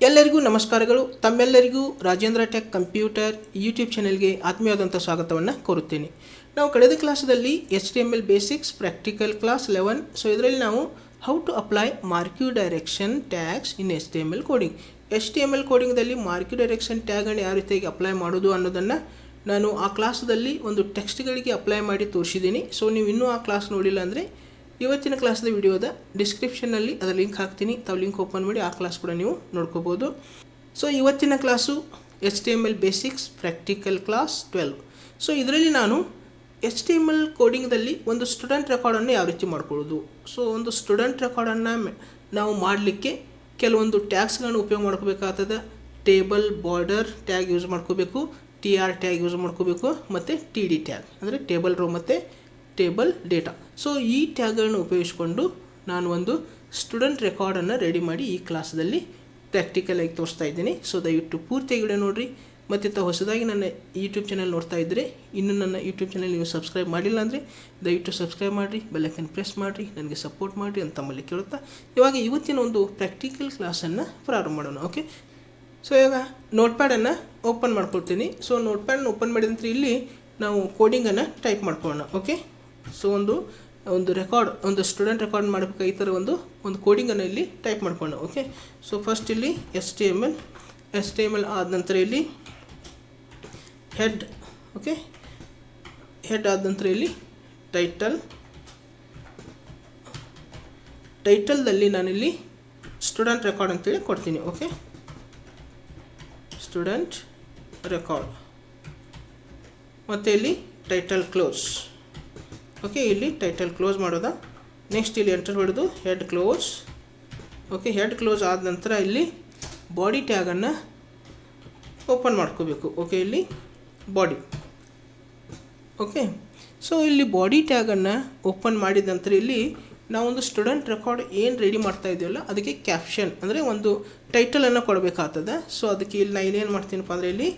ಎಲ್ಲರಿಗೂ ನಮಸ್ಕಾರಗಳು. ತಮ್ಮೆಲ್ಲರಿಗೂ ರಾಜೇಂದ್ರ ಟೆಕ್ ಕಂಪ್ಯೂಟರ್ ಯೂಟ್ಯೂಬ್ ಚಾನೆಲ್ಗೆ ಆತ್ಮೀಯವಾದಂಥ ಸ್ವಾಗತವನ್ನು ಕೋರುತ್ತೇನೆ. ನಾವು ಕಳೆದ ಕ್ಲಾಸಲ್ಲಿ HTML basics practical class 11. So ಇದರಲ್ಲಿ ನಾವು how to apply marquee direction tags in HTML coding. HTML ಕೋಡಿಂಗ್ದಲ್ಲಿ ಮಾರ್ಕ್ಯೂ ಡೈರೆಕ್ಷನ್ ಟ್ಯಾಗನ್ನು ಯಾವ ರೀತಿಯಾಗಿ ಅಪ್ಲೈ ಮಾಡೋದು ಅನ್ನೋದನ್ನು ನಾನು ಆ ಕ್ಲಾಸಲ್ಲಿ ಒಂದು ಟೆಕ್ಸ್ಟ್ಗಳಿಗೆ ಅಪ್ಲೈ ಮಾಡಿ ತೋರಿಸಿದ್ದೀನಿ. ಸೊ ನೀವು ಇನ್ನೂ ಆ ಕ್ಲಾಸ್ ನೋಡಿಲ್ಲ ಅಂದರೆ ಇವತ್ತಿನ ಕ್ಲಾಸ್ದ ವಿಡಿಯೋದ ಡಿಸ್ಕ್ರಿಪ್ಷನ್ನಲ್ಲಿ ಅದರ ಲಿಂಕ್ ಹಾಕ್ತೀನಿ. ತಾವು ಲಿಂಕ್ ಓಪನ್ ಮಾಡಿ ಆ ಕ್ಲಾಸ್ ಕೂಡ ನೀವು ನೋಡ್ಕೋಬೋದು. ಸೊ ಇವತ್ತಿನ class HTML basics practical class 12. So ಇದರಲ್ಲಿ ನಾನು HTML ಕೋಡಿಂಗ್ದಲ್ಲಿ ಒಂದು ಸ್ಟೂಡೆಂಟ್ ರೆಕಾರ್ಡನ್ನು ಯಾವ ರೀತಿ ಮಾಡ್ಕೊಳ್ಳೋದು. ಸೊ ಒಂದು ಸ್ಟೂಡೆಂಟ್ ರೆಕಾರ್ಡನ್ನು ನಾವು ಮಾಡಲಿಕ್ಕೆ ಕೆಲವೊಂದು ಟ್ಯಾಗ್ಸ್ಗಳನ್ನು ಉಪಯೋಗ ಮಾಡ್ಕೋಬೇಕಾಗ್ತದೆ. ಟೇಬಲ್ ಬಾರ್ಡರ್ ಟ್ಯಾಗ್ ಯೂಸ್ ಮಾಡ್ಕೋಬೇಕು, TR ಟ್ಯಾಗ್ ಯೂಸ್ ಮಾಡ್ಕೋಬೇಕು, ಮತ್ತು TD ಟ್ಯಾಗ್ ಅಂದರೆ ಟೇಬಲ್ ರೋ ಮತ್ತು ಟೇಬಲ್ ಡೇಟಾ. ಸೊ ಈ ಟ್ಯಾಗ್ಗಳನ್ನು ಉಪಯೋಗಿಸಿಕೊಂಡು ನಾನು ಒಂದು ಸ್ಟೂಡೆಂಟ್ ರೆಕಾರ್ಡನ್ನು ರೆಡಿ ಮಾಡಿ ಈ ಕ್ಲಾಸಲ್ಲಿ ಪ್ರಾಕ್ಟಿಕಲಾಗಿ ತೋರಿಸ್ತಾ ಇದ್ದೀನಿ. ಸೊ ದಯವಿಟ್ಟು ಪೂರ್ತಿಯಾಗಿ ವಿಡಿಯೋ ನೋಡಿರಿ. ಮತ್ತು ಹೊಸದಾಗಿ ನನ್ನ ಯೂಟ್ಯೂಬ್ ಚಾನಲ್ ನೋಡ್ತಾ ಇದ್ದರೆ, ಇನ್ನೂ ನನ್ನ ಯೂಟ್ಯೂಬ್ ಚಾನಲ್ ನೀವು ಸಬ್ಸ್ಕ್ರೈಬ್ ಮಾಡಿಲ್ಲ ಅಂದರೆ ದಯವಿಟ್ಟು ಸಬ್ಸ್ಕ್ರೈಬ್ ಮಾಡಿರಿ, ಬೆಲ್ಲೈಕನ್ ಪ್ರೆಸ್ ಮಾಡಿರಿ, ನನಗೆ ಸಪೋರ್ಟ್ ಮಾಡಿರಿ ಅಂತ ತಮ್ಮಲ್ಲಿ ಕೇಳುತ್ತಾ ಇವಾಗ ಇವತ್ತಿನ ಒಂದು ಪ್ರಾಕ್ಟಿಕಲ್ ಕ್ಲಾಸನ್ನು ಪ್ರಾರಂಭ ಮಾಡೋಣ. ಓಕೆ, ಸೊ ಇವಾಗ ನೋಟ್ಪ್ಯಾಡನ್ನು ಓಪನ್ ಮಾಡ್ಕೊಳ್ತೀನಿ. ಸೊ ನೋಟ್ಪ್ಯಾಡನ್ನು ಓಪನ್ ಮಾಡಿದ ನಂತರ ಇಲ್ಲಿ ನಾವು ಕೋಡಿಂಗನ್ನು ಟೈಪ್ ಮಾಡ್ಕೊಳ್ಳೋಣ. ಓಕೆ, ಸೊ ಒಂದು ರೆಕಾರ್ಡ್, ಒಂದು ಸ್ಟೂಡೆಂಟ್ ರೆಕಾರ್ಡ್ ಮಾಡಬೇಕು. ಈ ಥರ ಒಂದು ಕೋಡಿಂಗನ್ನು ಇಲ್ಲಿ ಟೈಪ್ ಮಾಡ್ಕೊಳ್ಳೋಣ. ಓಕೆ, ಸೊ ಫಸ್ಟ್ ಇಲ್ಲಿ HTML ಆದ ನಂತರ ಇಲ್ಲಿ ಹೆಡ್. ಓಕೆ, ಹೆಡ್ ಆದ ನಂತರ ಇಲ್ಲಿ ಟೈಟಲ್ದಲ್ಲಿ ನಾನಿಲ್ಲಿ ಸ್ಟೂಡೆಂಟ್ ರೆಕಾರ್ಡ್ ಅಂತೇಳಿ ಕೊಡ್ತೀನಿ. ಓಕೆ, ಸ್ಟೂಡೆಂಟ್ ರೆಕಾರ್ಡ್ ಮತ್ತು ಇಲ್ಲಿ ಟೈಟಲ್ ಕ್ಲೋಸ್. ಓಕೆ, ಇಲ್ಲಿ ಟೈಟಲ್ ಕ್ಲೋಸ್ ಮಾಡೋದಾ. ನೆಕ್ಸ್ಟ್ ಇಲ್ಲಿ ಎಂಟರ್ ಹೊಡೆದು head close. Okay, head close ಆದ ನಂತರ ಇಲ್ಲಿ ಬಾಡಿ ಟ್ಯಾಗನ್ನು ಓಪನ್ ಮಾಡ್ಕೋಬೇಕು. ಓಕೆ, ಇಲ್ಲಿ ಬಾಡಿ. ಓಕೆ, ಸೊ ಇಲ್ಲಿ ಬಾಡಿ ಟ್ಯಾಗನ್ನು ಓಪನ್ ಮಾಡಿದ ನಂತರ ಇಲ್ಲಿ ನಾವೊಂದು ಸ್ಟೂಡೆಂಟ್ ರೆಕಾರ್ಡ್ ಏನು ರೆಡಿ ಮಾಡ್ತಾ ಇದೆಯಲ್ಲ ಅದಕ್ಕೆ ಕ್ಯಾಪ್ಷನ್ ಅಂದರೆ ಒಂದು ಟೈಟಲನ್ನು ಕೊಡಬೇಕಾಗ್ತದೆ. ಸೊ ಅದಕ್ಕೆ ಇಲ್ಲಿ ನಾನು ಇಲ್ಲೇನು ಮಾಡ್ತೀನಪ್ಪ ಅಂದರೆ ಇಲ್ಲಿ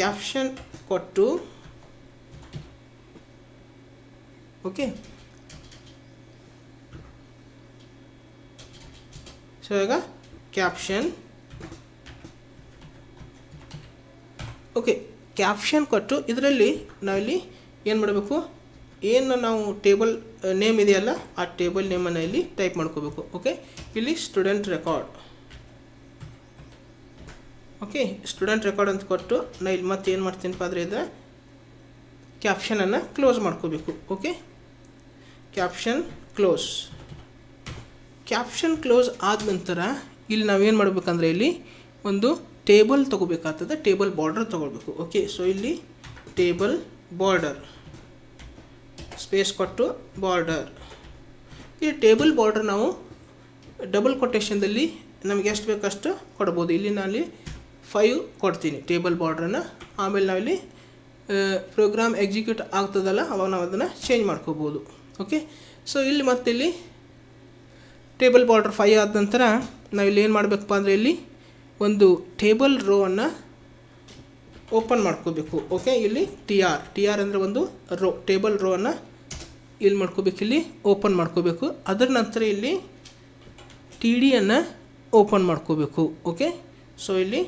ಕ್ಯಾಪ್ಷನ್ ಕೊಟ್ಟು, ಓಕೆ, ಸೊ ಈಗ ಕ್ಯಾಪ್ಷನ್. ಓಕೆ, ಕ್ಯಾಪ್ಷನ್ ಕೊಟ್ಟು ಇದರಲ್ಲಿ ನಾವಿಲ್ಲಿ ಏನು ಮಾಡಬೇಕು, ಏನು ನಾವು ಟೇಬಲ್ ನೇಮ್ ಇದೆಯಲ್ಲ ಆ ಟೇಬಲ್ ನೇಮನ್ನು ಇಲ್ಲಿ ಟೈಪ್ ಮಾಡ್ಕೋಬೇಕು. ಓಕೆ, ಇಲ್ಲಿ student record. Okay, student record ಅಂತ ಕೊಟ್ಟು ನಾ ಇಲ್ಲಿ ಮತ್ತೆ ಏನು ಮಾಡ್ತೀನಪ್ಪ ಅಂದರೆ ಇದು ಕ್ಯಾಪ್ಷನನ್ನು ಕ್ಲೋಸ್ ಮಾಡ್ಕೋಬೇಕು. Okay, caption close. Caption close ಆದ ನಂತರ ಇಲ್ಲಿ ನಾವೇನು ಮಾಡಬೇಕಂದ್ರೆ ಇಲ್ಲಿ ಒಂದು ಟೇಬಲ್ ತೊಗೋಬೇಕಾಗ್ತದೆ, ಟೇಬಲ್ ಬಾರ್ಡರ್ ತೊಗೊಳ್ಬೇಕು. ಓಕೆ, ಸೊ ಇಲ್ಲಿ ಟೇಬಲ್ ಬಾರ್ಡರ್ ಸ್ಪೇಸ್ ಕೊಟ್ಟು ಬಾರ್ಡರ್. ಈ ಟೇಬಲ್ ಬಾರ್ಡರ್ ನಾವು ಡಬಲ್ ಕೊಟೇಶನ್ದಲ್ಲಿ ನಮಗೆ ಎಷ್ಟು ಬೇಕಷ್ಟು ಕೊಡ್ಬೋದು. ಇಲ್ಲಿ ನಾನು 5 ಕೊಡ್ತೀನಿ ಟೇಬಲ್ ಬಾರ್ಡ್ರನ್ನು. ಆಮೇಲೆ ನಾವಿಲ್ಲಿ ಪ್ರೋಗ್ರಾಮ್ ಎಕ್ಸಿಕ್ಯೂಟ್ ಆಗ್ತದಲ್ಲ ಅವಾಗ ನಾವು ಅದನ್ನು ಚೇಂಜ್ ಮಾಡ್ಕೋಬೋದು. ಓಕೆ, ಸೊ ಇಲ್ಲಿ ಮತ್ತೆ ಇಲ್ಲಿ ಟೇಬಲ್ ಬಾರ್ಡರ್ 5 ಆದ ನಂತರ ನಾವಿಲ್ಲಿ ಏನು ಮಾಡಬೇಕಪ್ಪ ಅಂದರೆ ಇಲ್ಲಿ ಒಂದು ಟೇಬಲ್ ರೋವನ್ನು ಓಪನ್ ಮಾಡ್ಕೋಬೇಕು. ಓಕೆ, ಇಲ್ಲಿ TR ಅಂದರೆ ಒಂದು ರೋ, ಟೇಬಲ್ ರೋವನ್ನು ಇಲ್ಲಿ ಮಾಡ್ಕೋಬೇಕು, ಇಲ್ಲಿ ಓಪನ್ ಮಾಡ್ಕೋಬೇಕು. ಅದರ ನಂತರ ಇಲ್ಲಿ TDಯನ್ನು ಓಪನ್ ಮಾಡ್ಕೋಬೇಕು. ಓಕೆ, ಸೊ ಇಲ್ಲಿ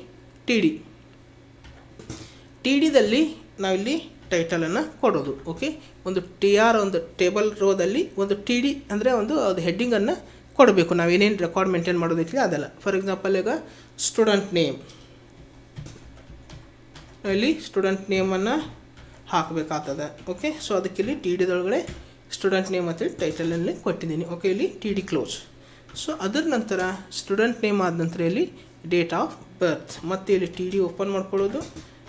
TDದಲ್ಲಿ ನಾವಿಲ್ಲಿ ಟೈಟಲನ್ನು ಕೊಡೋದು. ಓಕೆ, ಒಂದು TR ಒಂದು ಟೇಬಲ್ ರೋದಲ್ಲಿ ಒಂದು TD ಅಂದರೆ ಅದು ಹೆಡ್ಡಿಂಗನ್ನು ಕೊಡಬೇಕು. ನಾವೇನೇನು ರೆಕಾರ್ಡ್ ಮೇಂಟೈನ್ ಮಾಡೋದಕ್ಕೆ ಅದೆಲ್ಲ. ಫಾರ್ ಎಕ್ಸಾಂಪಲ್ ಈಗ ಸ್ಟೂಡೆಂಟ್ ನೇಮ್, ಇಲ್ಲಿ ಸ್ಟೂಡೆಂಟ್ ನೇಮನ್ನು ಹಾಕಬೇಕಾಗ್ತದೆ. ಓಕೆ, ಸೊ ಅದಕ್ಕೆ ಇಲ್ಲಿ TDದೊಳಗಡೆ ಸ್ಟೂಡೆಂಟ್ ನೇಮ್ ಅಂತೇಳಿ ಟೈಟಲಲ್ಲಿ ಕೊಟ್ಟಿದ್ದೀನಿ. ಓಕೆ, ಇಲ್ಲಿ TD ಕ್ಲೋಸ್. ಸೊ ಅದರ ನಂತರ ಸ್ಟೂಡೆಂಟ್ ನೇಮ್ ಆದ ನಂತರ ಇಲ್ಲಿ ಡೇಟ್ ಆಫ್ ಬರ್ತ್, ಮತ್ತು ಇಲ್ಲಿ TD ಓಪನ್ ಮಾಡ್ಕೊಳ್ಳೋದು.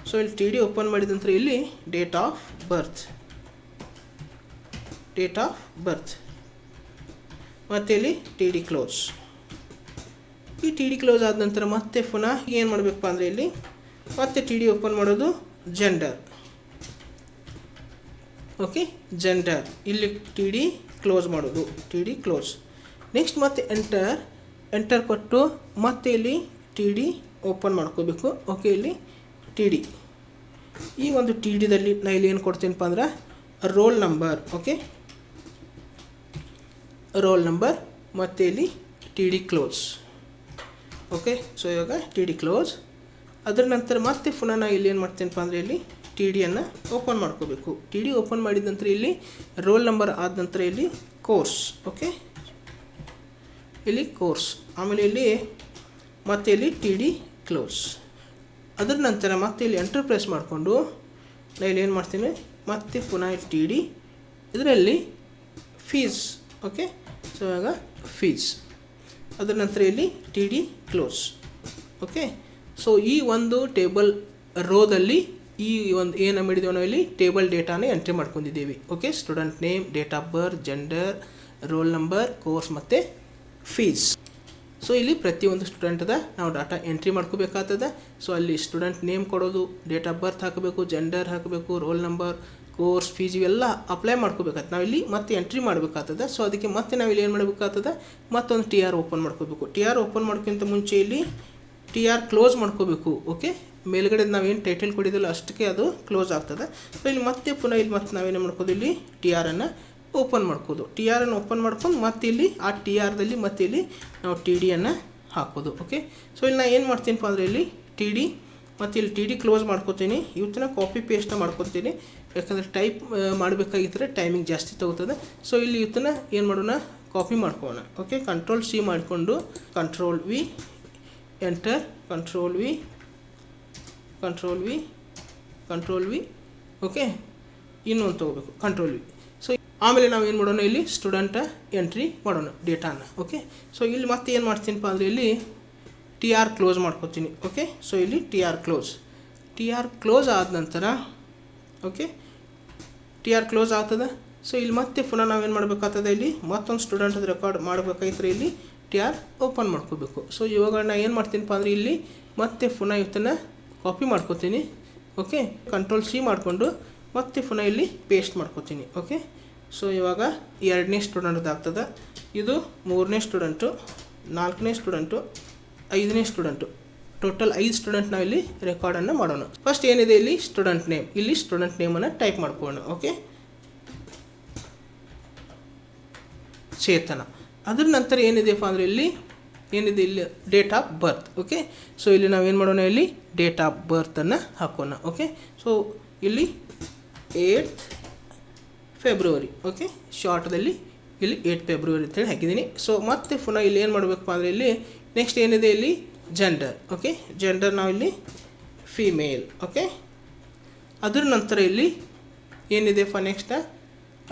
ಸೊ ಇಲ್ಲಿ TD ಓಪನ್ ಮಾಡಿದ ನಂತರ ಇಲ್ಲಿ ಡೇಟ್ ಆಫ್ ಬರ್ತ್ ಮತ್ತು ಇಲ್ಲಿ TD ಕ್ಲೋಸ್. ಈ TD ಕ್ಲೋಸ್ ಆದ ನಂತರ ಮತ್ತೆ ಪುನಃ ಏನು ಮಾಡಬೇಕಪ್ಪ ಅಂದರೆ ಇಲ್ಲಿ ಮತ್ತೆ TD ಓಪನ್ ಮಾಡೋದು ಜೆಂಡರ್. Okay, gender. ಇಲ್ಲಿ TD ಕ್ಲೋಸ್ ಮಾಡೋದು, TD ಕ್ಲೋಸ್. ನೆಕ್ಸ್ಟ್ ಮತ್ತೆ ಎಂಟರ್ ಕೊಟ್ಟು ಮತ್ತೆ ಇಲ್ಲಿ TD ಓಪನ್ ಮಾಡ್ಕೋಬೇಕು. ಓಕೆ, ಇಲ್ಲಿ TD. ಈ ಒಂದು TDದಲ್ಲಿ ನಾನು ಇಲ್ಲಿ ಏನು ಕೊಡ್ತೀನಪ್ಪ ಅಂದ್ರೆ roll number. Okay, roll number ಮತ್ತು ಇಲ್ಲಿ TD ಕ್ಲೋಸ್. ಓಕೆ. ಸೊ ಇವಾಗ ಟಿ ಡಿ ಕ್ಲೋಸ್. ಅದರ ನಂತರ ಮತ್ತೆ ಪುನಃ ನಾನು ಇಲ್ಲಿ ಏನು ಮಾಡ್ತೀನಪ್ಪ ಅಂದರೆ ಇಲ್ಲಿ ಟಿ ಡಿಯನ್ನು ಓಪನ್ ಮಾಡ್ಕೋಬೇಕು. ಟಿ ಡಿ ಓಪನ್ ಮಾಡಿದ ನಂತರ ಇಲ್ಲಿ ರೋಲ್ ನಂಬರ್ ಆದ ನಂತರ ಇಲ್ಲಿ ಕೋರ್ಸ್. ಓಕೆ, ಇಲ್ಲಿ ಕೋರ್ಸ್, ಆಮೇಲೆ ಇಲ್ಲಿ ಮತ್ತೆ ಇಲ್ಲಿ ಟಿ ಡಿ ಕ್ಲೋಸ್. ಅದರ ನಂತರ ಮತ್ತೆ ಇಲ್ಲಿ ಎಂಟರ್ ಪ್ರೆಸ್ ಮಾಡಿಕೊಂಡು ನಾನು ಇಲ್ಲಿ ಏನು ಮಾಡ್ತೀನಿ, ಮತ್ತೆ ಪುನಃ ಟಿ ಡಿ, ಇದರಲ್ಲಿ ಫೀಸ್. ಓಕೆ, ಸೊ ಇವಾಗ ಫೀಸ್. ಅದರ ನಂತರ ಇಲ್ಲಿ T D close. Okay, so ಈ ಒಂದು ಟೇಬಲ್ ರೋದಲ್ಲಿ ಈ ಒಂದು ಏನು ಮಾಡಿದ್ದೇವೆ ನಾವು ಇಲ್ಲಿ ಟೇಬಲ್ ಡೇಟಾನೇ ಎಂಟ್ರಿ ಮಾಡ್ಕೊಂಡಿದ್ದೀವಿ. Okay, student name, date of birth, gender, roll number, course ಮತ್ತು ಫೀಸ್. ಸೊ ಇಲ್ಲಿ ಪ್ರತಿಯೊಂದು ಸ್ಟೂಡೆಂಟ್ದ ನಾವು ಡಾಟಾ ಎಂಟ್ರಿ ಮಾಡ್ಕೋಬೇಕಾಗ್ತದೆ. ಸೊ ಅಲ್ಲಿ ಸ್ಟೂಡೆಂಟ್ ನೇಮ್ ಕೊಡೋದು, ಡೇಟ್ ಆಫ್ ಬರ್ತ್ ಹಾಕಬೇಕು, ಜೆಂಡರ್ ಹಾಕಬೇಕು, ರೋಲ್ ನಂಬರ್, ಕೋರ್ಸ್, ಫೀಸ್ ಇವೆಲ್ಲ ಅಪ್ಲೈ ಮಾಡ್ಕೋಬೇಕಾಗ್ತದೆ. ನಾವಿಲ್ಲಿ ಮತ್ತೆ ಎಂಟ್ರಿ ಮಾಡಬೇಕಾಗ್ತದೆ. ಸೊ ಅದಕ್ಕೆ ಮತ್ತೆ ನಾವಿಲ್ಲಿ ಏನು ಮಾಡಬೇಕಾಗ್ತದೆ, ಮತ್ತೊಂದು ಟಿ ಆರ್ ಓಪನ್ ಮಾಡ್ಕೋಬೇಕು. ಟಿ ಆರ್ ಓಪನ್ ಮಾಡ್ಕೊಂತ ಮುಂಚೆ ಇಲ್ಲಿ ಟಿ ಆರ್ ಕ್ಲೋಸ್ ಮಾಡ್ಕೋಬೇಕು. ಓಕೆ, ಮೇಲ್ಗಡೆ ನಾವೇನು ಟೈಟಲ್ ಕೊಡಿದಿಲ್ಲ ಅಷ್ಟಕ್ಕೆ ಅದು ಕ್ಲೋಸ್ ಆಗ್ತದೆ. ಸೊ ಇಲ್ಲಿ ಮತ್ತೆ ಪುನಃ ಇಲ್ಲಿ ಮತ್ತೆ ನಾವೇನು ಮಾಡ್ಕೋದು, ಇಲ್ಲಿ ಟಿ ಆರನ್ನು ಓಪನ್ ಮಾಡ್ಕೋದು. ಟಿ ಆರನ್ನು ಓಪನ್ ಮಾಡ್ಕೊಂಡು ಮತ್ತೆ ಇಲ್ಲಿ ಆ ಟಿ ಆರ್ದಲ್ಲಿ ಮತ್ತೆ ಇಲ್ಲಿ ನಾವು ಟಿ ಡಿಯನ್ನು ಹಾಕೋದು. ಓಕೆ, ಸೊ ಇಲ್ಲಿ ನಾನು ಏನು ಮಾಡ್ತೀನಪ್ಪ ಅಂದರೆ ಇಲ್ಲಿ ಟಿ ಡಿ ಮತ್ತು ಇಲ್ಲಿ ಟಿ ಡಿ ಕ್ಲೋಸ್ ಮಾಡ್ಕೋತೀನಿ. ಇವತ್ತಿನ ಕಾಪಿ ಪೇಸ್ಟ್ನ ಮಾಡ್ಕೊತೀನಿ, ಯಾಕಂದರೆ ಟೈಪ್ ಮಾಡಬೇಕಾಗಿದ್ದರೆ ಟೈಮಿಂಗ್ ಜಾಸ್ತಿ ತಗೋತದೆ. ಸೊ ಇಲ್ಲಿ ಇವತ್ತನ್ನ ಏನು ಮಾಡೋಣ, ಕಾಪಿ ಮಾಡ್ಕೊಳ್ಳೋಣ. ಓಕೆ, ಕಂಟ್ರೋಲ್ ಸಿ ಮಾಡಿಕೊಂಡು control V enter, control V, control V, control V. Okay, ಇನ್ನೊಂದು ತೊಗೋಬೇಕು, ಕಂಟ್ರೋಲ್ ವಿ. ಸೊ ಆಮೇಲೆ ನಾವು ಏನು ಮಾಡೋಣ, ಇಲ್ಲಿ ಸ್ಟೂಡೆಂಟ ಎಂಟ್ರಿ ಮಾಡೋಣ ಡೇಟಾನ. ಓಕೆ, ಸೊ ಇಲ್ಲಿ ಮತ್ತೆ ಏನು ಮಾಡ್ತೀನಪ್ಪ ಅಂದರೆ ಇಲ್ಲಿ ಟಿ ಆರ್ ಕ್ಲೋಸ್ ಮಾಡ್ಕೊತೀನಿ. ಓಕೆ, ಸೊ ಇಲ್ಲಿ T R close. T R close ಆದ ನಂತರ ಓಕೆ, ಟಿ ಆರ್ ಕ್ಲೋಸ್ ಆಗ್ತದೆ. ಸೊ ಇಲ್ಲಿ ಮತ್ತೆ ಪುನಃ ನಾವೇನು ಮಾಡಬೇಕಾಗ್ತದೆ, ಇಲ್ಲಿ ಮತ್ತೊಂದು ಸ್ಟೂಡೆಂಟದ ರೆಕಾರ್ಡ್ ಮಾಡಬೇಕಾಗಿದ್ರೆ ಇಲ್ಲಿ ಟಿ ಆರ್ ಓಪನ್ ಮಾಡ್ಕೋಬೇಕು. ಸೊ ಇವಾಗ ನಾನು ಏನು ಮಾಡ್ತೀನಪ್ಪ ಅಂದರೆ ಇಲ್ಲಿ ಮತ್ತೆ ಪುನಃ ಇವತ್ತನ್ನು ಕಾಪಿ ಮಾಡ್ಕೋತೀನಿ. ಓಕೆ, ಕಂಟ್ರೋಲ್ ಸಿ ಮಾಡಿಕೊಂಡು ಮತ್ತೆ ಪುನಃ ಇಲ್ಲಿ ಪೇಸ್ಟ್ ಮಾಡ್ಕೋತೀನಿ. ಓಕೆ, ಸೊ ಇವಾಗ 2ನೇ ಸ್ಟೂಡೆಂಟ್ದು ಆಗ್ತದೆ. ಇದು 3ನೇ ಸ್ಟೂಡೆಂಟು, 4ನೇ ಸ್ಟೂಡೆಂಟು, 5ನೇ ಸ್ಟೂಡೆಂಟು. ಟೋಟಲ್ 5 ಸ್ಟೂಡೆಂಟ್ ನಾವು ಇಲ್ಲಿ ರೆಕಾರ್ಡನ್ನು ಮಾಡೋಣ. ಫಸ್ಟ್ ಏನಿದೆ ಇಲ್ಲಿ ಸ್ಟೂಡೆಂಟ್ ನೇಮ್, ಇಲ್ಲಿ ಸ್ಟೂಡೆಂಟ್ ನೇಮನ್ನು ಟೈಪ್ ಮಾಡ್ಕೊಳ್ಳೋಣ. ಓಕೆ, ಚೇತನ. ಅದ್ರ ನಂತರ ಏನಿದೆಯಪ್ಪ ಅಂದರೆ ಇಲ್ಲಿ ಏನಿದೆ, ಇಲ್ಲಿ date of birth. Okay, so ಇಲ್ಲಿ ನಾವೇನು ಮಾಡೋಣ, ಇಲ್ಲಿ ಡೇಟ್ ಆಫ್ ಬರ್ತನ್ನು ಹಾಕೋಣ. ಓಕೆ, ಸೊ ಇಲ್ಲಿ 8th ಫೆಬ್ರವರಿ. ಓಕೆ, ಶಾರ್ಟ್ದಲ್ಲಿ ಇಲ್ಲಿ 8th ಫೆಬ್ರವರಿ ಅಂತೇಳಿ ಹಾಕಿದ್ದೀನಿ. ಸೊ ಮತ್ತೆ ಪುನಃ ಇಲ್ಲಿ ಏನು ಮಾಡಬೇಕಪ್ಪ ಅಂದರೆ ಇಲ್ಲಿ ನೆಕ್ಸ್ಟ್ ಏನಿದೆ ಇಲ್ಲಿ ಜೆಂಡರ್. ಓಕೆ, ಜೆಂಡರ್ ನಾವಿಲ್ಲಿ ಫೀಮೇಲ್. ಓಕೆ, ಅದ್ರ ನಂತರ ಇಲ್ಲಿ ಏನಿದೆಪ್ಪ next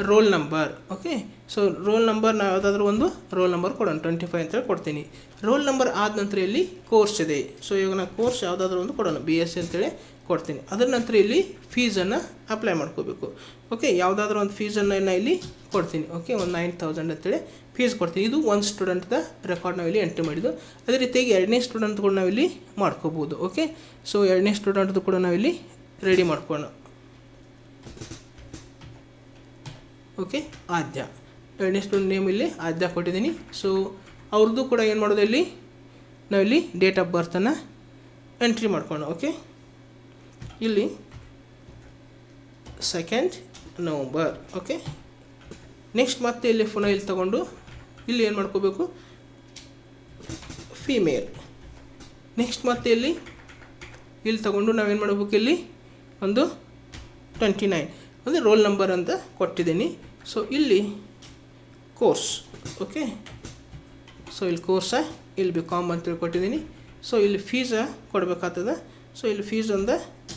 roll number. Okay, so roll number ನಾವು ಯಾವುದಾದ್ರೂ ಒಂದು ರೋಲ್ ನಂಬರ್ ಕೊಡೋಣ, 25 ಅಂತೇಳಿ ಕೊಡ್ತೀನಿ. ರೋಲ್ ನಂಬರ್ ಆದ ನಂತರ ಇಲ್ಲಿ ಕೋರ್ಸ್ ಇದೆ. ಸೊ ಇವಾಗ ನಾನು ಕೋರ್ಸ್ ಯಾವುದಾದ್ರೂ ಒಂದು ಕೊಡೋಣ, BSc ಅಂತೇಳಿ ಕೊಡ್ತೀನಿ. ಅದರ ನಂತರ ಇಲ್ಲಿ ಫೀಸನ್ನು ಅಪ್ಲೈ ಮಾಡ್ಕೋಬೇಕು. ಓಕೆ, ಯಾವುದಾದ್ರೂ ಒಂದು ಫೀಸನ್ನು ನಾನು ಇಲ್ಲಿ ಕೊಡ್ತೀನಿ. ಓಕೆ, ಒಂದು 9000 ಅಂತೇಳಿ ಫೀಸ್ ಕೊಡ್ತೀನಿ. ಇದು ಒಂದು ಸ್ಟೂಡೆಂಟ್ದ ರೆಕಾರ್ಡ್ ನಾವಿಲ್ಲಿ ಎಂಟ್ರಿ ಮಾಡಿದ್ದು. ಅದೇ ರೀತಿಯಾಗಿ 2ನೇ ಸ್ಟೂಡೆಂಟ್ಗಳು ನಾವಿಲ್ಲಿ ಮಾಡ್ಕೋಬೋದು. ಓಕೆ, ಸೊ 2ನೇ ಸ್ಟೂಡೆಂಟ್ದು ಕೂಡ ನಾವಿಲ್ಲಿ ರೆಡಿ ಮಾಡ್ಕೊಳ್ಳೋಣ. ಓಕೆ, ಆದ್ಯ, 2ನೇ ಸ್ಟೂಡೆಂಟ್ ನೇಮ್ ಇಲ್ಲಿ ಆದ್ಯ ಕೊಟ್ಟಿದ್ದೀನಿ. ಸೊ ಅವ್ರದ್ದು ಕೂಡ ಏನು ಮಾಡೋದು, ಇಲ್ಲಿ ನಾವಿಲ್ಲಿ ಡೇಟ್ ಆಫ್ ಬರ್ತನ್ನು ಎಂಟ್ರಿ ಮಾಡ್ಕೊಳ್ಳೋಣ. ಓಕೆ, ಇಲ್ಲಿ 2nd ನವಂಬರ್. ಓಕೆ, ನೆಕ್ಸ್ಟ್ ಮತ್ತೆ ಇಲ್ಲಿ ಪುನಃ ಇಲ್ಲಿ ತಗೊಂಡು ಇಲ್ಲಿ ಏನು ಮಾಡ್ಕೋಬೇಕು, ಫೀಮೇಲ್. ನೆಕ್ಸ್ಟ್ ಮತ್ತೆ ಇಲ್ಲಿ ತಗೊಂಡು ನಾವೇನು ಮಾಡಬೇಕು, ಇಲ್ಲಿ ಒಂದು 29 ಅಂದರೆ ರೋಲ್ ನಂಬರ್ ಅಂತ ಕೊಟ್ಟಿದ್ದೀನಿ. ಸೊ ಇಲ್ಲಿ ಕೋರ್ಸ್. ಓಕೆ, ಸೊ ಇಲ್ಲಿ ಕೋರ್ಸ, ಇಲ್ಲಿ BCom ಅಂತೇಳಿ ಕೊಟ್ಟಿದ್ದೀನಿ. ಸೊ ಇಲ್ಲಿ ಫೀಸ ಕೊಡಬೇಕಾಗ್ತದೆ. ಸೊ ಇಲ್ಲಿ ಫೀಸ್ ಒಂದು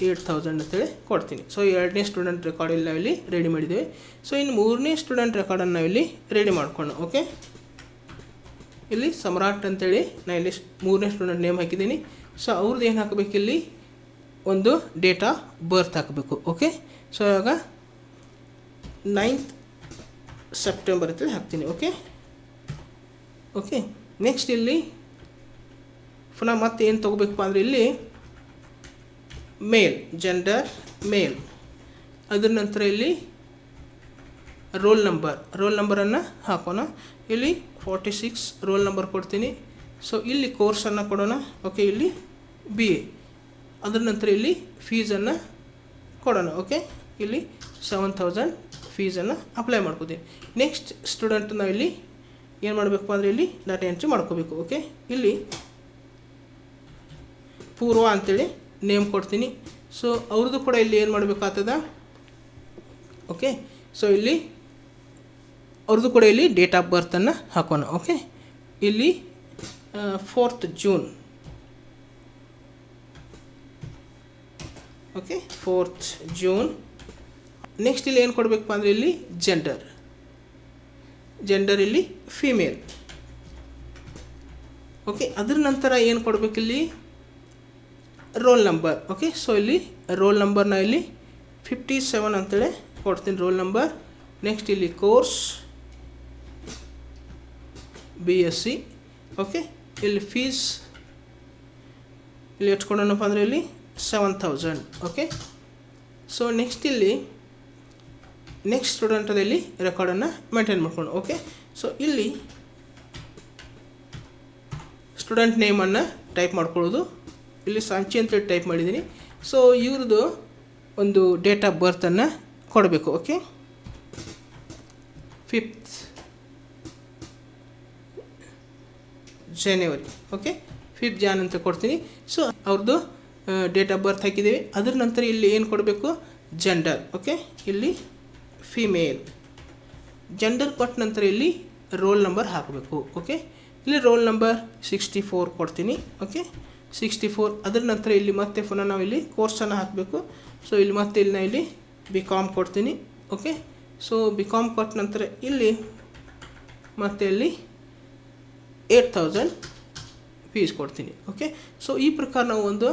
8000 ಅಂತೇಳಿ ಕೊಡ್ತೀನಿ. ಸೊ 2ನೇ ಸ್ಟೂಡೆಂಟ್ ರೆಕಾರ್ಡ್ ಇಲ್ಲಿ ನಾವಿಲ್ಲಿ ರೆಡಿ ಮಾಡಿದ್ದೀವಿ. ಸೊ ಇನ್ನು 3ನೇ ಸ್ಟೂಡೆಂಟ್ ರೆಕಾರ್ಡನ್ನು ನಾವಿಲ್ಲಿ ರೆಡಿ ಮಾಡ್ಕೊಂಡು. ಓಕೆ, ಇಲ್ಲಿ ಸಮ್ರಾಟ್ ಅಂತೇಳಿ ನಾನು ಇಲ್ಲಿ 3ನೇ ಸ್ಟೂಡೆಂಟ್ ನೇಮ್ ಹಾಕಿದ್ದೀನಿ. ಸೊ ಅವ್ರದ್ದು ಏನು ಹಾಕಬೇಕು, ಇಲ್ಲಿ ಒಂದು ಡೇಟ್ ಆಫ್ ಬರ್ತ್ ಹಾಕಬೇಕು. ಓಕೆ, ಸೊ ಇವಾಗ 9th ಸೆಪ್ಟೆಂಬರ್ ಅಂತೇಳಿ ಹಾಕ್ತೀನಿ. ಓಕೆ, ಓಕೆ, ನೆಕ್ಸ್ಟ್ ಇಲ್ಲಿ ಪುನಃ ಮತ್ತೆ ಏನು ತೊಗೋಬೇಕಪ್ಪ ಅಂದರೆ ಇಲ್ಲಿ ಮೇಲ್, ಜೆಂಡರ್ ಮೇಲ್. ಅದರ ನಂತರ ಇಲ್ಲಿ ರೋಲ್ ನಂಬರನ್ನು ಹಾಕೋಣ. ಇಲ್ಲಿ 46 ರೋಲ್ ನಂಬರ್ ಕೊಡ್ತೀನಿ. ಸೊ ಇಲ್ಲಿ ಕೋರ್ಸನ್ನು ಕೊಡೋಣ. ಓಕೆ, ಇಲ್ಲಿ BA. ಅದರ ನಂತರ ಇಲ್ಲಿ ಫೀಸನ್ನು ಕೊಡೋಣ. ಓಕೆ, ಇಲ್ಲಿ 7000 ಫೀಸನ್ನು ಅಪ್ಲೈ ಮಾಡ್ಕೋತೀವಿ. ನೆಕ್ಸ್ಟ್ ಸ್ಟೂಡೆಂಟ್ ನಾವಿಲ್ಲಿ ಏನು ಮಾಡಬೇಕಪ್ಪ ಅಂದರೆ ಇಲ್ಲಿ ಡಾಟಾ ಎಂಟ್ರಿ ಮಾಡ್ಕೋಬೇಕು. ಓಕೆ, ಇಲ್ಲಿ ಪೂರ್ವ ಅಂತೇಳಿ ನೇಮ್ ಕೊಡ್ತೀನಿ. ಸೊ ಅವ್ರದ್ದು ಕೂಡ ಇಲ್ಲಿ ಏನು ಮಾಡಬೇಕಾಗ್ತದ, ಓಕೆ. ಸೊ ಇಲ್ಲಿ ಅವ್ರದ್ದು ಕೂಡ ಇಲ್ಲಿ ಡೇಟ್ ಆಫ್ ಬರ್ತನ್ನು ಹಾಕೋಣ. ಓಕೆ, ಇಲ್ಲಿ 4th June. Okay, 4th June. Next ಇಲ್ಲಿ ಏನು ಕೊಡಬೇಕಪ್ಪ ಅಂದರೆ ಇಲ್ಲಿ ಜೆಂಡರ್ ಇಲ್ಲಿ ಫೀಮೇಲ್. ಓಕೆ, ಅದ್ರ ನಂತರ ಏನು ಕೊಡಬೇಕಿಲ್ಲಿ ರೋಲ್ ನಂಬರ್. ಓಕೆ, ಸೊ ಇಲ್ಲಿ ರೋಲ್ ನಂಬರ್ನ ಇಲ್ಲಿ 57 ಅಂತೇಳಿ ಕೊಡ್ತೀನಿ ರೋಲ್ ನಂಬರ್. ನೆಕ್ಸ್ಟ್ ಇಲ್ಲಿ ಕೋರ್ಸ್ BSc. ಓಕೆ, ಇಲ್ಲಿ ಫೀಸ್ ಇಲ್ಲಿ ಎಷ್ಟು ಕೊಡೋಣಪ್ಪ ಅಂದರೆ ಇಲ್ಲಿ 7,000. ಓಕೆ, ಸೊ ನೆಕ್ಸ್ಟ್ ಇಲ್ಲಿ ನೆಕ್ಸ್ಟ್ ಸ್ಟೂಡೆಂಟಲ್ಲಿ ರೆಕಾರ್ಡನ್ನು ಮೇಂಟೈನ್ ಮಾಡ್ಕೊಂಡು. ಓಕೆ, ಸೊ ಇಲ್ಲಿ ಸ್ಟೂಡೆಂಟ್ ನೇಮನ್ನು ಟೈಪ್ ಮಾಡ್ಕೊಳ್ಳೋದು. ಇಲ್ಲಿ ಸಂಚಿ ಅಂತೇಳಿ ಟೈಪ್ ಮಾಡಿದ್ದೀನಿ. ಸೊ ಇವ್ರದ್ದು ಒಂದು ಡೇಟ್ ಆಫ್ ಬರ್ತನ್ನು ಕೊಡಬೇಕು. Okay, 5th January. Okay, 5th Jan ಅಂತ ಕೊಡ್ತೀನಿ. ಸೊ ಅವ್ರದ್ದು ಡೇಟ್ ಆಫ್ ಬರ್ತ್ ಹಾಕಿದ್ದೀವಿ. ಅದ್ರ ನಂತರ ಇಲ್ಲಿ ಏನು ಕೊಡಬೇಕು, ಜೆಂಡರ್. ಓಕೆ, ಇಲ್ಲಿ ಫಿಮೇಲ್. ಜೆಂಡರ್ ಕೊಟ್ಟ ನಂತರ ಇಲ್ಲಿ ರೋಲ್ ನಂಬರ್ ಹಾಕಬೇಕು. ಓಕೆ, ಇಲ್ಲಿ ರೋಲ್ ನಂಬರ್ 64 ಕೊಡ್ತೀನಿ. ಓಕೆ, 64. ಅದರ ನಂತರ ಇಲ್ಲಿ ಮತ್ತೆ ಪುನಃ ನಾವು ಇಲ್ಲಿ ಕೋರ್ಸನ್ನು ಹಾಕಬೇಕು. ಸೊ ಇಲ್ಲಿ ಮತ್ತೆ ಇಲ್ಲಿ ನಾನು ಇಲ್ಲಿ BCom ಕೊಡ್ತೀನಿ. ಓಕೆ, ಸೊ BCom ಕೊಟ್ಟ ನಂತರ ಇಲ್ಲಿ ಮತ್ತೆ ಇಲ್ಲಿ 8,000 ಫೀಸ್ ಕೊಡ್ತೀನಿ. ಓಕೆ, ಸೊ ಈ ಪ್ರಕಾರ ನಾವು ಒಂದು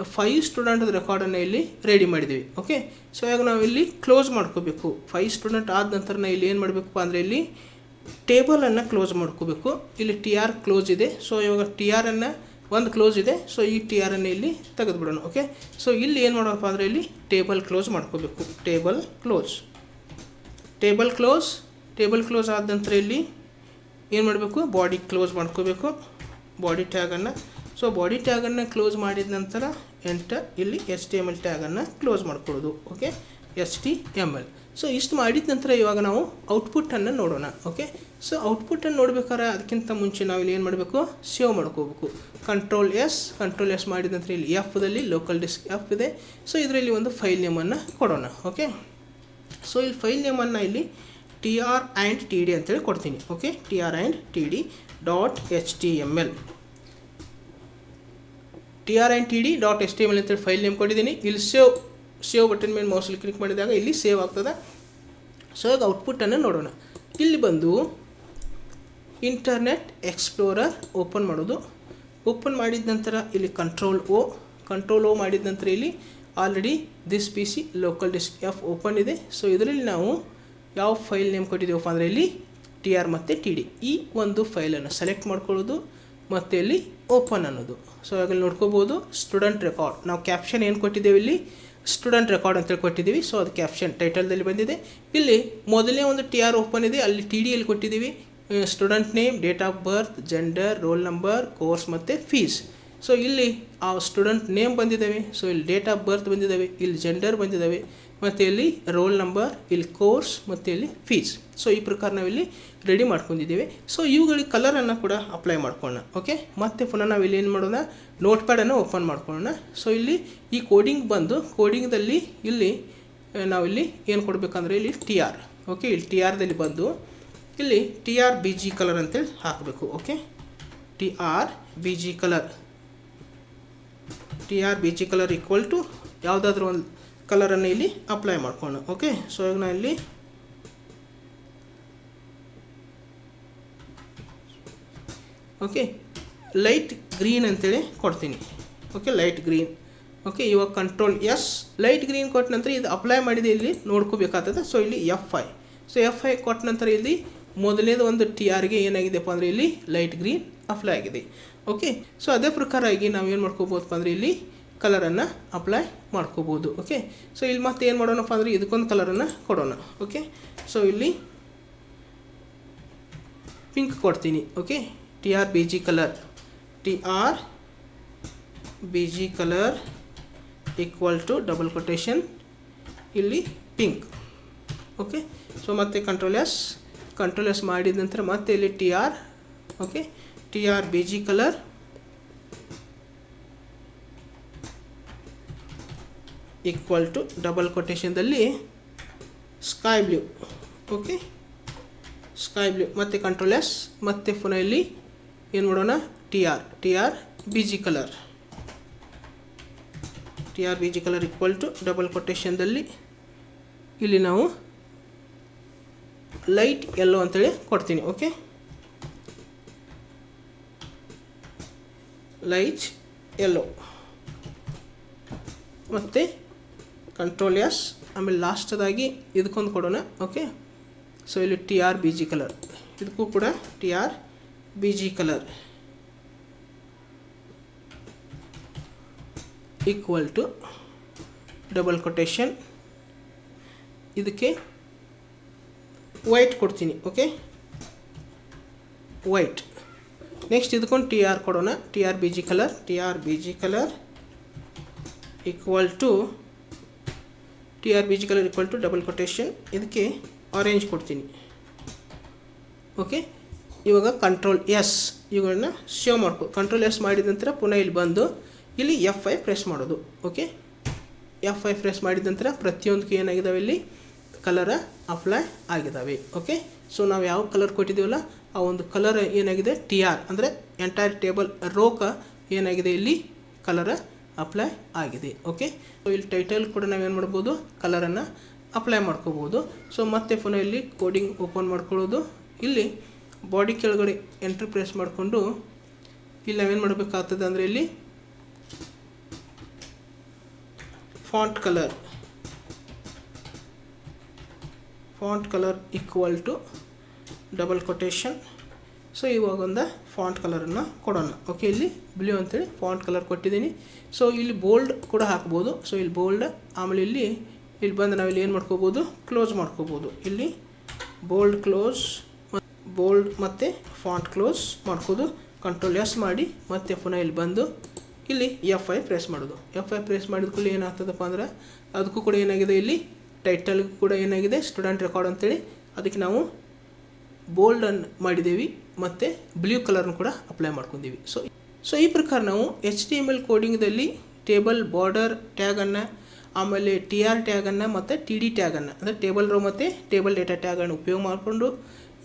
5 ಸ್ಟೂಡೆಂಟ್ ರೆಕಾರ್ಡನ್ನು ಇಲ್ಲಿ ರೆಡಿ ಮಾಡಿದ್ದೀವಿ. ಓಕೆ, ಸೊ ಇವಾಗ ನಾವು ಇಲ್ಲಿ ಕ್ಲೋಸ್ ಮಾಡ್ಕೋಬೇಕು. 5 ಸ್ಟೂಡೆಂಟ್ ಆದ ನಂತರ ನಾವು ಇಲ್ಲಿ ಏನು ಮಾಡಬೇಕಪ್ಪ ಅಂದರೆ ಇಲ್ಲಿ ಟೇಬಲನ್ನು ಕ್ಲೋಸ್ ಮಾಡ್ಕೋಬೇಕು. ಇಲ್ಲಿ TR ಕ್ಲೋಸ್ ಇದೆ. ಸೊ ಇವಾಗ TRನ್ನು ಒಂದು ಕ್ಲೋಸ್ ಇದೆ. ಸೊ ಈ TRನ್ನು ಇಲ್ಲಿ ತೆಗೆದುಬಿಡೋಣ. ಓಕೆ, ಸೊ ಇಲ್ಲಿ ಏನು ಮಾಡೋಣಪ್ಪ ಅಂದರೆ ಇಲ್ಲಿ ಟೇಬಲ್ ಕ್ಲೋಸ್ ಮಾಡ್ಕೋಬೇಕು. ಟೇಬಲ್ ಕ್ಲೋಸ್ ಆದ ನಂತರ ಇಲ್ಲಿ ಏನು ಮಾಡಬೇಕು, ಬಾಡಿ ಕ್ಲೋಸ್ ಮಾಡ್ಕೋಬೇಕು, ಬಾಡಿ ಟ್ಯಾಗನ್ನು. ಸೊ ಬಾಡಿ ಟ್ಯಾಗನ್ನು ಕ್ಲೋಸ್ ಮಾಡಿದ ನಂತರ ಎಂಟರ್, ಇಲ್ಲಿ HTML ಟ್ಯಾಗನ್ನು ಕ್ಲೋಸ್ ಮಾಡ್ಕೊಳ್ಳೋದು. Okay, HTML. ಸೊ ಇಷ್ಟು ಮಾಡಿದ ನಂತರ ಇವಾಗ ನಾವು ಔಟ್ಪುಟ್ಟನ್ನು ನೋಡೋಣ. ಓಕೆ, ಸೊ ಔಟ್ಪುಟ್ಟನ್ನು ನೋಡ್ಬೇಕಾದ್ರೆ ಅದಕ್ಕಿಂತ ಮುಂಚೆ ನಾವು ಇಲ್ಲಿ ಏನು ಮಾಡಬೇಕು, ಸೇವ್ ಮಾಡ್ಕೋಬೇಕು. ಕಂಟ್ರೋಲ್ ಎಸ್ ಮಾಡಿದ ನಂತರ ಇಲ್ಲಿ Fದಲ್ಲಿ ಲೋಕಲ್ ಡಿಸ್ಕ್ F ಇದೆ. ಸೊ ಇದರಲ್ಲಿ ಒಂದು ಫೈಲ್ ನೇಮನ್ನು ಕೊಡೋಣ. ಓಕೆ, ಸೊ ಇಲ್ಲಿ ಫೈಲ್ ನೇಮನ್ನು ಇಲ್ಲಿ TR&TD ಅಂತೇಳಿ ಕೊಡ್ತೀನಿ. ಓಕೆ, TR&TD.html TR&TD.html ಅಂತೇಳಿ ಫೈಲ್ ನೇಮ್ ಕೊಟ್ಟಿದ್ದೀನಿ. ಇಲ್ಲಿ ಸೇವ್ ಬಟನ್ ಮೇಲೆ ಮೌಸಲ್ಲಿ ಕ್ಲಿಕ್ ಮಾಡಿದಾಗ ಇಲ್ಲಿ ಸೇವ್ ಆಗ್ತದೆ. ಸೊ ಈಗ ಔಟ್ಪುಟ್ಟನ್ನು ನೋಡೋಣ. ಇಲ್ಲಿ ಬಂದು ಇಂಟರ್ನೆಟ್ ಎಕ್ಸ್ಪ್ಲೋರರ್ ಓಪನ್ ಮಾಡೋದು. ಓಪನ್ ಮಾಡಿದ ನಂತರ ಇಲ್ಲಿ ಕಂಟ್ರೋಲ್ O ಮಾಡಿದ ನಂತರ ಇಲ್ಲಿ already this PC local disc F open ಇದೆ. ಸೊ ಇದರಲ್ಲಿ ನಾವು ಯಾವ ಫೈಲ್ ನೇಮ್ ಕೊಟ್ಟಿದ್ದೀವಪ್ಪ ಅಂದರೆ ಇಲ್ಲಿ TR ಮತ್ತು TD ಈ ಒಂದು ಫೈಲನ್ನು ಸೆಲೆಕ್ಟ್ ಮಾಡ್ಕೊಳ್ಳೋದು ಮತ್ತು ಇಲ್ಲಿ ಓಪನ್ ಅನ್ನೋದು. ಸೊ ಇವಾಗ ನೋಡ್ಕೋಬೋದು ಸ್ಟೂಡೆಂಟ್ ರೆಕಾರ್ಡ್. ನಾವು ಕ್ಯಾಪ್ಷನ್ ಏನು ಕೊಟ್ಟಿದ್ದೇವೆ ಇಲ್ಲಿ ಸ್ಟೂಡೆಂಟ್ ರೆಕಾರ್ಡ್ ಅಂತೇಳಿ ಕೊಟ್ಟಿದ್ದೀವಿ. ಸೊ ಅದು ಕ್ಯಾಪ್ಷನ್ ಟೈಟಲ್ದಲ್ಲಿ ಬಂದಿದೆ. ಇಲ್ಲಿ ಮೊದಲನೇ ಒಂದು TR ಓಪನ್ ಇದೆ, ಅಲ್ಲಿ TD ಅಲ್ಲಿ ಕೊಟ್ಟಿದ್ದೀವಿ. Student name, date of birth, gender, roll number, course ಮತ್ತು ಫೀಸ್. ಸೊ ಇಲ್ಲಿ ಆ ಸ್ಟೂಡೆಂಟ್ ನೇಮ್ ಬಂದಿದ್ದಾವೆ. ಸೊ ಇಲ್ಲಿ ಡೇಟ್ ಆಫ್ ಬರ್ತ್ ಬಂದಿದ್ದಾವೆ, ಇಲ್ಲಿ ಜೆಂಡರ್ ಬಂದಿದ್ದಾವೆ, ಮತ್ತು ಇಲ್ಲಿ ರೋಲ್ ನಂಬರ್, ಇಲ್ಲಿ ಕೋರ್ಸ್ ಮತ್ತು ಇಲ್ಲಿ ಫೀಸ್. ಸೊ ಈ ಪ್ರಕಾರ ನಾವಿಲ್ಲಿ ರೆಡಿ ಮಾಡ್ಕೊಂಡಿದ್ದೀವಿ. ಸೊ ಇವುಗಳಿಗೆ ಕಲರನ್ನು ಕೂಡ ಅಪ್ಲೈ ಮಾಡ್ಕೊಳ್ಳೋಣ. ಓಕೆ, ಮತ್ತು ಪುನಃ ನಾವು ಇಲ್ಲಿ ಏನು ಮಾಡೋಣ, ನೋಟ್ ಪ್ಯಾಡನ್ನು ಓಪನ್ ಮಾಡ್ಕೊಳ್ಳೋಣ. ಸೊ ಇಲ್ಲಿ ಈ ಕೋಡಿಂಗ್ದಲ್ಲಿ ಇಲ್ಲಿ ನಾವಿಲ್ಲಿ ಏನು ಕೊಡಬೇಕಂದ್ರೆ ಇಲ್ಲಿ TR. ಓಕೆ, ಇಲ್ಲಿ TRದಲ್ಲಿ ಬಂದು ಇಲ್ಲಿ TRBG ಕಲರ್ ಅಂತೇಳಿ ಹಾಕಬೇಕು. Okay, TRBG colour equal to ಯಾವುದಾದ್ರೂ ಒಂದು ಕಲರನ್ನು ಇಲ್ಲಿ ಅಪ್ಲೈ ಮಾಡ್ಕೊಳ್ಳೋಣ. ಓಕೆ, ಸೊ ಈಗ ನಾನು ಇಲ್ಲಿ ಓಕೆ ಲೈಟ್ ಗ್ರೀನ್ ಅಂತೇಳಿ ಕೊಡ್ತೀನಿ. Okay, light green. ಓಕೆ, ಇವಾಗ ಕಂಟ್ರೋಲ್ S ಲೈಟ್ ಗ್ರೀನ್ ಕೊಟ್ಟ ನಂತರ ಇದು ಅಪ್ಲೈ ಮಾಡಿದೆ ಇಲ್ಲಿ ನೋಡ್ಕೋಬೇಕಾಗ್ತದೆ. ಸೊ ಇಲ್ಲಿ F5. ಸೊ F5 ಕೊಟ್ಟ ನಂತರ ಇಲ್ಲಿ ಮೊದಲನೇದು ಒಂದು TRಗೆ ಏನಾಗಿದೆಪ್ಪ ಅಂದರೆ ಇಲ್ಲಿ ಲೈಟ್ ಗ್ರೀನ್ ಅಪ್ಲೈ ಆಗಿದೆ. ಓಕೆ, ಸೊ ಅದೇ ಪ್ರಕಾರವಾಗಿ ನಾವು ಏನು ಮಾಡ್ಕೋಬೋದಪ್ಪ ಅಂದರೆ ಇಲ್ಲಿ ಕಲರನ್ನು ಅಪ್ಲೈ ಮಾಡ್ಕೋಬೋದು. ಓಕೆ, ಸೊ ಇಲ್ಲಿ ಮತ್ತೆ ಏನು ಮಾಡೋಣಪ್ಪ ಅಂದರೆ ಇದಕ್ಕೊಂದು ಕಲರನ್ನು ಕೊಡೋಣ. ಓಕೆ, ಸೊ ಇಲ್ಲಿ ಪಿಂಕ್ ಕೊಡ್ತೀನಿ. Okay, TRBG colour equal to double quotation ಇಲ್ಲಿ ಪಿಂಕ್. ಓಕೆ, ಸೊ ಮತ್ತೆ ಕಂಟ್ರೋಲ್ ಎಸ್ ಮಾಡಿದ ನಂತರ ಮತ್ತೆ ಇಲ್ಲಿ TR. Okay, TRBG colour equal to double ಕೊಟೇಶನ್ದಲ್ಲಿ sky blue. Okay, sky blue ಮತ್ತು ಕಂಟ್ರೋಲ್ ಎಸ್, ಮತ್ತು ಪುನಃ ಇಲ್ಲಿ ಏನು ಮಾಡೋಣ, T R B G colour equal to double ಕೊಟೇಶನ್ದಲ್ಲಿ ಇಲ್ಲಿ ನಾವು ಲೈಟ್ ಯೆಲ್ಲೋ ಅಂತೇಳಿ ಕೊಡ್ತೀನಿ. ಓಕೆ, ಲೈಟ್ ಯೆಲ್ಲೋ ಮತ್ತು ಕಂಟ್ರೋಲ್ ಎಸ್, ಆಮೇಲೆ ಲಾಸ್ಟದಾಗಿ ಇದಕ್ಕೊಂದು ಕೊಡೋಣ. ಓಕೆ, ಸೊ ಇಲ್ಲಿ T R B G colour, ಇದಕ್ಕೂ ಕೂಡ T R B G colour equal to double quotation, ಇದಕ್ಕೆ ವೈಟ್ ಕೊಡ್ತೀನಿ. Okay, white. ನೆಕ್ಸ್ಟ್ ಇದಕ್ಕೊಂದು ಟಿ ಆರ್ ಕೊಡೋಣ, T R B G colour equal to double quotation, ಇದಕ್ಕೆ orange ಕೊಡ್ತೀನಿ. Okay, ಇವಾಗ control S ಇವುಗಳನ್ನ ಸೇವ್ ಮಾಡ್ಕೊ. ಕಂಟ್ರೋಲ್ ಎಸ್ ಮಾಡಿದ ನಂತರ ಪುನಃ ಇಲ್ಲಿ ಬಂದು ಇಲ್ಲಿ F5 ಪ್ರೆಸ್ ಮಾಡೋದು. ಓಕೆ, F5 ಪ್ರೆಸ್ ಮಾಡಿದ ನಂತರ ಪ್ರತಿಯೊಂದಕ್ಕೆ ಏನಾಗಿದ್ದಾವೆ, ಇಲ್ಲಿ ಕಲರ ಅಪ್ಲೈ ಆಗಿದ್ದಾವೆ. ಓಕೆ, ಸೊ ನಾವು ಯಾವ ಕಲರ್ ಕೊಟ್ಟಿದ್ದೀವಲ್ಲ ಆ ಒಂದು ಕಲರ್ ಏನಾಗಿದೆ, ಟಿ ಆರ್ ಅಂದರೆ ಎಂಟೈರ್ ಟೇಬಲ್ ರೋಕ ಏನಾಗಿದೆ, ಇಲ್ಲಿ ಕಲರ ಅಪ್ಲೈ ಆಗಿದೆ. ಓಕೆ, ಸೊ ಇಲ್ಲಿ ಟೈಟಲ್ ಕೂಡ ನಾವೇನು ಮಾಡ್ಬೋದು, ಕಲರನ್ನು ಅಪ್ಲೈ ಮಾಡ್ಕೋಬೋದು. ಸೊ ಮತ್ತೆ ಪುನಃ ಇಲ್ಲಿ ಕೋಡಿಂಗ್ ಓಪನ್ ಮಾಡ್ಕೊಳ್ಳೋದು. ಇಲ್ಲಿ ಬಾಡಿ ಕೆಳಗಡೆ ಎಂಟ್ರಿ ಪ್ರೆಸ್ ಮಾಡಿಕೊಂಡು ಇಲ್ಲಿ ನಾವೇನು ಮಾಡಬೇಕಾಗ್ತದೆ ಅಂದರೆ ಇಲ್ಲಿ font colour equal to double quotation. So ಇವಾಗ ಒಂದು ಫಾಂಟ್ ಕಲರನ್ನು ಕೊಡೋಣ. ಓಕೆ, ಇಲ್ಲಿ ಬ್ಲೂ ಅಂತೇಳಿ ಫಾಂಟ್ ಕಲರ್ ಕೊಟ್ಟಿದ್ದೀನಿ. ಸೊ ಇಲ್ಲಿ ಬೋಲ್ಡ್ ಕೂಡ ಹಾಕ್ಬೋದು. ಸೊ ಇಲ್ಲಿ ಬೋಲ್ಡ್, ಆಮೇಲೆ ಇಲ್ಲಿ ಬಂದು ನಾವಿಲ್ಲಿ ಏನು ಮಾಡ್ಕೋಬೋದು, ಕ್ಲೋಸ್ ಮಾಡ್ಕೋಬೋದು. ಇಲ್ಲಿ ಬೋಲ್ಡ್ ಮತ್ತು ಫಾಂಟ್ ಕ್ಲೋಸ್ ಮಾಡ್ಕೋದು. ಕಂಟ್ರೋಲ್ ಎಸ್ ಮಾಡಿ ಮತ್ತೆ ಪುನಃ ಇಲ್ಲಿ ಬಂದು ಇಲ್ಲಿ F5 ಪ್ರೆಸ್ ಮಾಡೋದು. F5 ಪ್ರೆಸ್ ಮಾಡಿದ ಕೂಡಲೇ ಏನಾಗ್ತದಪ್ಪ ಅಂದ್ರೆ ಅದಕ್ಕೂ ಕೂಡ ಏನಾಗಿದೆ, ಇಲ್ಲಿ ಟೈಟಲ್ಗೂ ಕೂಡ ಏನಾಗಿದೆ, ಸ್ಟೂಡೆಂಟ್ ರೆಕಾರ್ಡ್ ಅಂತೇಳಿ ಅದಕ್ಕೆ ನಾವು ಬೋಲ್ಡನ್ನು ಮಾಡಿದ್ದೀವಿ ಮತ್ತು ಬ್ಲೂ ಕಲರ್ನ ಕೂಡ ಅಪ್ಲೈ ಮಾಡ್ಕೊಂಡಿದ್ದೀವಿ. ಸೊ ಈ ಪ್ರಕಾರ ನಾವು HTML ಕೋಡಿಂಗ್ದಲ್ಲಿ ಟೇಬಲ್ ಬಾರ್ಡರ್ ಟ್ಯಾಗನ್ನು, ಆಮೇಲೆ TR ಟ್ಯಾಗನ್ನು ಮತ್ತು TD ಟ್ಯಾಗನ್ನು ಅಂದರೆ ಟೇಬಲ್ ರೋ ಮತ್ತು ಟೇಬಲ್ ಡೇಟಾ ಟ್ಯಾಗನ್ನು ಉಪಯೋಗ ಮಾಡಿಕೊಂಡು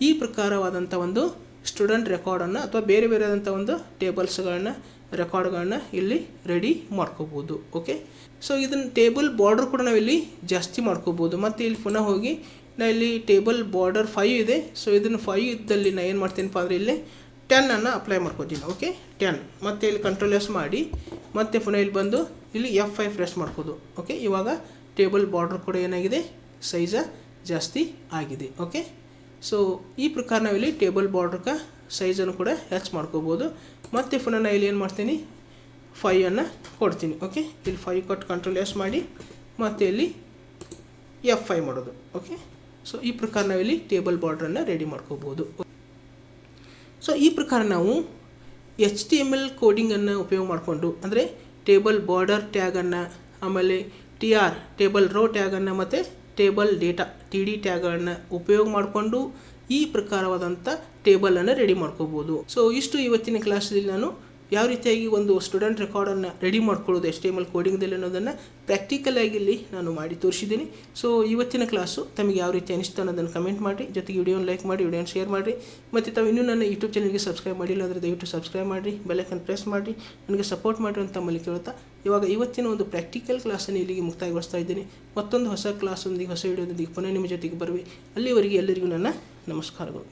ಈ ಪ್ರಕಾರವಾದಂಥ ಒಂದು ಸ್ಟೂಡೆಂಟ್ ರೆಕಾರ್ಡನ್ನು ಅಥವಾ ಬೇರೆ ಆದಂಥ ಒಂದು ಟೇಬಲ್ಸ್ಗಳನ್ನ ರೆಕಾರ್ಡ್ಗಳನ್ನ ಇಲ್ಲಿ ರೆಡಿ ಮಾಡ್ಕೋಬೋದು. ಓಕೆ, ಸೊ ಇದನ್ನು ಟೇಬಲ್ ಬಾರ್ಡರ್ ಕೂಡ ನಾವಿಲ್ಲಿ ಜಾಸ್ತಿ ಮಾಡ್ಕೋಬೋದು. ಮತ್ತು ಇಲ್ಲಿ ಪುನಃ ಹೋಗಿ ನಾ ಇಲ್ಲಿ ಟೇಬಲ್ ಬಾರ್ಡರ್ 5 ಇದೆ. ಸೊ ಇದನ್ನು 5 ಇದ್ದಲ್ಲಿ ನಾನು ಏನು ಮಾಡ್ತೀನಪ್ಪ ಅಂದರೆ ಇಲ್ಲಿ 10 ಅಪ್ಲೈ ಮಾಡ್ಕೋತೀನಿ. ಓಕೆ, 10 ಮತ್ತು ಇಲ್ಲಿ ಕಂಟ್ರೋಲ್ ಎಸ್ ಮಾಡಿ ಮತ್ತೆ ಪುನಃ ಇಲ್ಲಿ ಬಂದು ಇಲ್ಲಿ F5 ಪ್ರೆಸ್ ಮಾಡ್ಕೋದು. ಓಕೆ, ಇವಾಗ ಟೇಬಲ್ ಬಾರ್ಡರ್ ಕೂಡ ಏನಾಗಿದೆ, ಸೈಜ ಜಾಸ್ತಿ ಆಗಿದೆ. ಓಕೆ, ಸೊ ಈ ಪ್ರಕಾರ ನಾವಿಲ್ಲಿ ಟೇಬಲ್ ಬಾರ್ಡ್ರಕ್ಕೆ ಸೈಜನ್ನು ಕೂಡ ಹೆಚ್ಚು ಮಾಡ್ಕೋಬೋದು. ಮತ್ತು ಪುನಃ ನಾನು ಇಲ್ಲಿ ಏನು ಮಾಡ್ತೀನಿ, 5 ಕೊಡ್ತೀನಿ. ಓಕೆ, ಇಲ್ಲಿ 5 ಕೊಟ್ಟು ಕಂಟ್ರೋಲ್ ಎಸ್ ಮಾಡಿ ಮತ್ತು ಇಲ್ಲಿ F5 ಮಾಡೋದು. ಓಕೆ, ಸೊ ಈ ಪ್ರಕಾರ ನಾವಿಲ್ಲಿ ಟೇಬಲ್ ಬಾರ್ಡ್ರನ್ನು ರೆಡಿ ಮಾಡ್ಕೋಬೋದು. ಸೊ ಈ ಪ್ರಕಾರ ನಾವು HTML ಕೋಡಿಂಗನ್ನು ಉಪಯೋಗ ಮಾಡಿಕೊಂಡು ಅಂದರೆ ಟೇಬಲ್ ಬಾರ್ಡರ್ ಟ್ಯಾಗನ್ನು, ಆಮೇಲೆ TR ಟೇಬಲ್ ರೋ ಟ್ಯಾಗನ್ನು ಮತ್ತು ಟೇಬಲ್ ಡೇಟಾ TD ಟ್ಯಾಗ್ಗಳನ್ನು ಉಪಯೋಗ ಮಾಡಿಕೊಂಡು ಈ ಪ್ರಕಾರವಾದಂಥ ಟೇಬಲನ್ನು ರೆಡಿ ಮಾಡ್ಕೋಬೋದು. ಸೊ ಇಷ್ಟು ಇವತ್ತಿನ ಕ್ಲಾಸಲ್ಲಿ ನಾನು ಯಾವ ರೀತಿಯಾಗಿ ಒಂದು ಸ್ಟೂಡೆಂಟ್ ರೆಕಾರ್ಡನ್ನು ರೆಡಿ ಮಾಡ್ಕೊಳ್ಳೋದು HTML ಕೋಡಿಂಗ್ದಲ್ಲಿ ಅನ್ನೋದನ್ನು ಪ್ರಾಕ್ಟಿಕಲ್ ಆಗಿ ಇಲ್ಲಿ ನಾನು ಮಾಡಿ ತೋರಿಸಿದ್ದೀನಿ. ಸೊ ಇವತ್ತಿನ ಕ್ಲಾಸು ತಮಗೆ ಯಾವ ರೀತಿ ಅನಿಸ್ತು ಅನ್ನೋದನ್ನು ಕಮೆಂಟ್ ಮಾಡಿ, ಜೊತೆಗೆ ವಿಡಿಯೋನ ಲೈಕ್ ಮಾಡಿ, ವಿಡಿಯೋನ ಶೇರ್ ಮಾಡಿ, ಮತ್ತು ತಾವು ಇನ್ನೂ ನನ್ನ ಯೂಟ್ಯೂಬ್ ಚಾನಲ್ಗೆ ಸಬ್ಸ್ಕ್ರೈಬ್ ಮಾಡಿಲ್ಲ ಅಂದರೆ ದಯವಿಟ್ಟು ಸಬ್ಸ್ಕ್ರೈಬ್ ಮಾಡಿ, ಬೆಲ್ ಐಕಾನ್ ಪ್ರೆಸ್ ಮಾಡಿ ನನಗೆ ಸಪೋರ್ಟ್ ಮಾಡಿ ಅಂತ ತಮ್ಮಲ್ಲಿ ಕೇಳ್ತಾ ಇವತ್ತಿನ ಒಂದು ಪ್ರಾಕ್ಟಿಕಲ್ ಕ್ಲಾಸನ್ನು ಇಲ್ಲಿಗೆ ಮುಕ್ತಾಯಗೊಳಿಸ್ತಾ ಇದ್ದೀನಿ. ಮತ್ತೊಂದು ಹೊಸ ಕ್ಲಾಸೊಂದಿಗೆ ಹೊಸ ವಿಡಿಯೋದೊಂದಿಗೆ ಪುನಃ ನಿಮ್ಮ ಜೊತೆಗೆ ಬರುವೆ. ಅಲ್ಲಿವರೆಗೆ ಎಲ್ಲರಿಗೂ ನನ್ನ ನಮಸ್ಕಾರಗಳು.